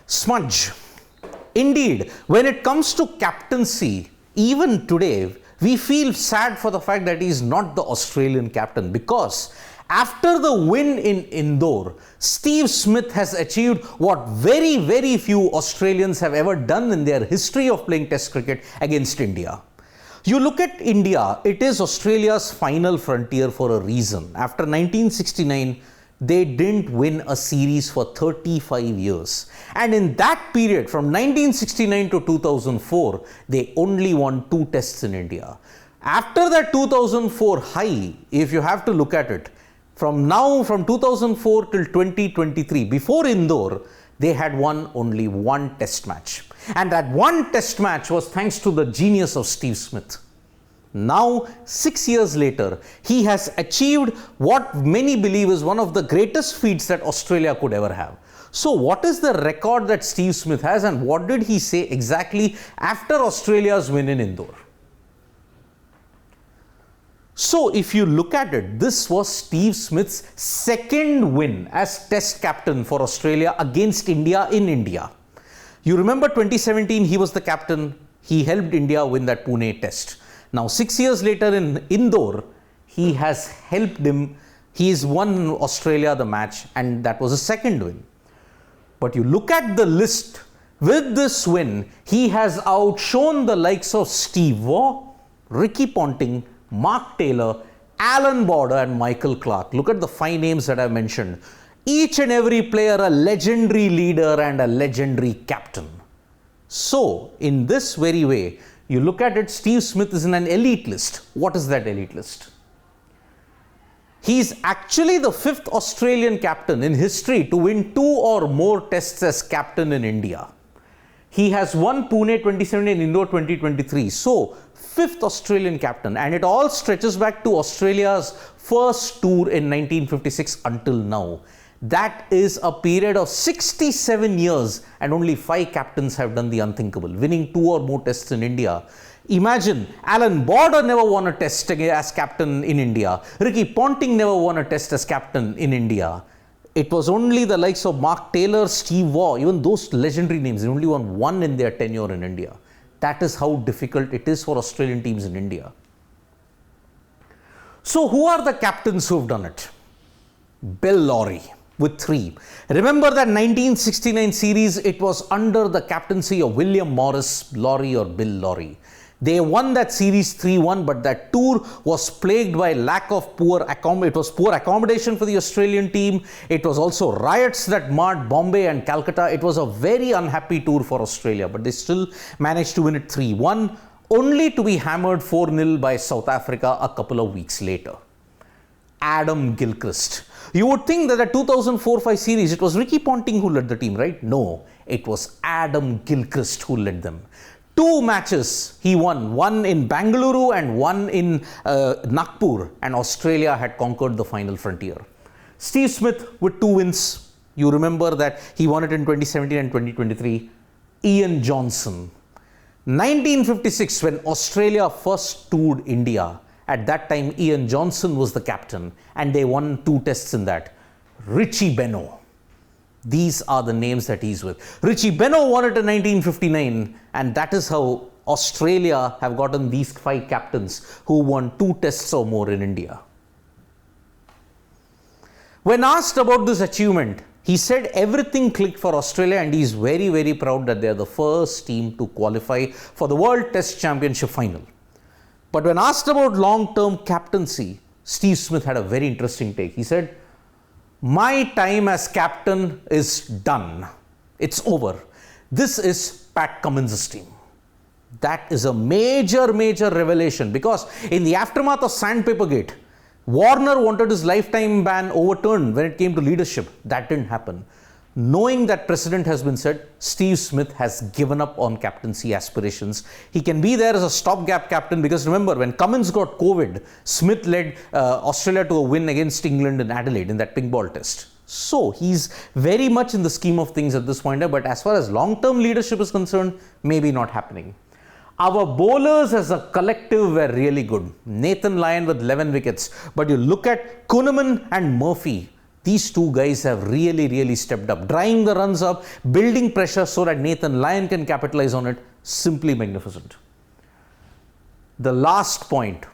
Smudge. Indeed, when it comes to captaincy, even today, we feel sad for the fact that he is not the Australian captain, because after the win in Indore, Steve Smith has achieved what very few Australians have ever done in their history of playing Test cricket against India. You look at India, it is Australia's final frontier for a reason. After 1969, they didn't win a series for 35 years. And in that period, from 1969 to 2004, they only won 2 tests in India. After that 2004 high, if you have to look at it, from 2004 till 2023, before Indore, they had won only 1 test match. And that 1 test match was thanks to the genius of Steve Smith. Now, 6 years later, he has achieved what many believe is one of the greatest feats that Australia could ever have. So, what is the record that Steve Smith has, and what did he say exactly after Australia's win in Indore? So, if you look at it, this was Steve Smith's 2nd win as Test captain for Australia against India in India. You remember 2017, he was the captain. He helped India win that Pune Test. Now, 6 years later in Indore, he has helped him. He's won Australia the match, and that was a 2nd win. But you look at the list, with this win, he has outshone the likes of Steve Waugh, Ricky Ponting, Mark Taylor, Alan Border, and Michael Clarke. Look at the 5 names that I mentioned. Each and every player a legendary leader and a legendary captain. So, in this very way, you look at it, Steve Smith is in an elite list. What is that elite list? He is actually the 5th Australian captain in history to win 2 or more tests as captain in India. He has won Pune 2017 and Indore 2023. So, 5th Australian captain, and it all stretches back to Australia's first tour in 1956 until now. That is a period of 67 years, and only 5 captains have done the unthinkable, winning 2 or more tests in India. Imagine, Alan Border never won a test as captain in India. Ricky Ponting never won a test as captain in India. It was only the likes of Mark Taylor, Steve Waugh, even those legendary names, they only won 1 in their tenure in India. That is how difficult it is for Australian teams in India. So, who are the captains who have done it? Bill Lawry with 3. Remember that 1969 series, it was under the captaincy of William Morris, Lawry or Bill Lawry. They won that series 3-1, but that tour was plagued by lack of poor accommodation for the Australian team. It was also riots that marred Bombay and Calcutta. It was a very unhappy tour for Australia, but they still managed to win it 3-1, only to be hammered 4-0 by South Africa a couple of weeks later. Adam Gilchrist. You would think that the 2004-5 series, it was Ricky Ponting who led the team, right? No, it was Adam Gilchrist who led them. 2 matches he won, 1 in Bangalore and 1 in Nagpur, and Australia had conquered the final frontier. Steve Smith with 2 wins. You remember that he won it in 2017 and 2023. Ian Johnson. 1956, when Australia first toured India, at that time, Ian Johnson was the captain, and they won 2 tests in that. Richie Benaud. These are the names that he's with. Richie Benaud won it in 1959, and that is how Australia have gotten these 5 captains who won 2 tests or more in India. When asked about this achievement, he said everything clicked for Australia, and he's very proud that they are the first team to qualify for the World Test Championship final. But when asked about long-term captaincy, Steve Smith had a very interesting take. He said, "My time as captain is done. It's over. This is Pat Cummins' team." That is a major revelation, because in the aftermath of Sandpapergate, Warner wanted his lifetime ban overturned when it came to leadership. That didn't happen. Knowing that precedent has been set, Steve Smith has given up on captaincy aspirations. He can be there as a stopgap captain, because remember, when Cummins got COVID, Smith led Australia to a win against England in Adelaide in that pink ball test. So he's very much in the scheme of things at this point, but as far as long-term leadership is concerned, maybe not happening. Our bowlers as a collective were really good. Nathan Lyon with 11 wickets. But you look at Kuhnemann and Murphy. These two guys have really stepped up, drying the runs up, building pressure so that Nathan Lyon can capitalize on it. Simply magnificent. The last point.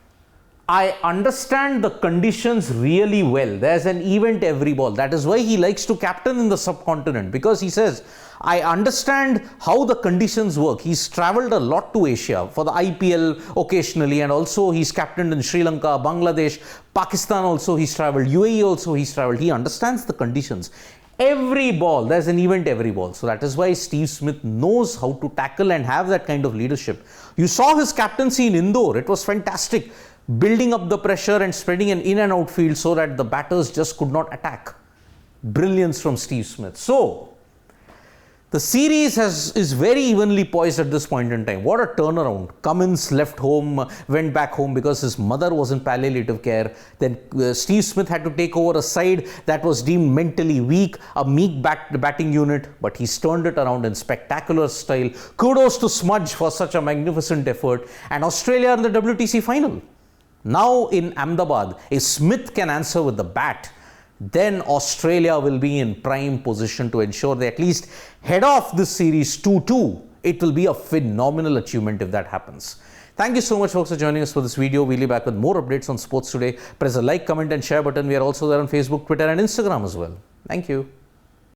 I understand the conditions really well. There's an event every ball. That is why he likes to captain in the subcontinent, because he says, I understand how the conditions work. He's traveled a lot to Asia for the IPL occasionally, and also he's captained in Sri Lanka, Bangladesh, Pakistan also he's traveled, UAE also he's traveled. He understands the conditions. Every ball, there's an event every ball. So that is why Steve Smith knows how to tackle and have that kind of leadership. You saw his captaincy in Indore. It was fantastic. Building up the pressure and spreading an in and out field so that the batters just could not attack. Brilliance from Steve Smith. So, the series is very evenly poised at this point in time. What a turnaround. Cummins left home, went back home because his mother was in palliative care. Then Steve Smith had to take over a side that was deemed mentally weak, a meek batting unit, but he's turned it around in spectacular style. Kudos to Smudge for such a magnificent effort. And Australia in the WTC final. Now in Ahmedabad, if Smith can answer with the bat, then Australia will be in prime position to ensure they at least head off this series 2-2. It will be a phenomenal achievement if that happens. Thank you so much, folks, for joining us for this video. We'll be back with more updates on sports today. Press the like, comment and share button. We are also there on Facebook, Twitter and Instagram as well. Thank you.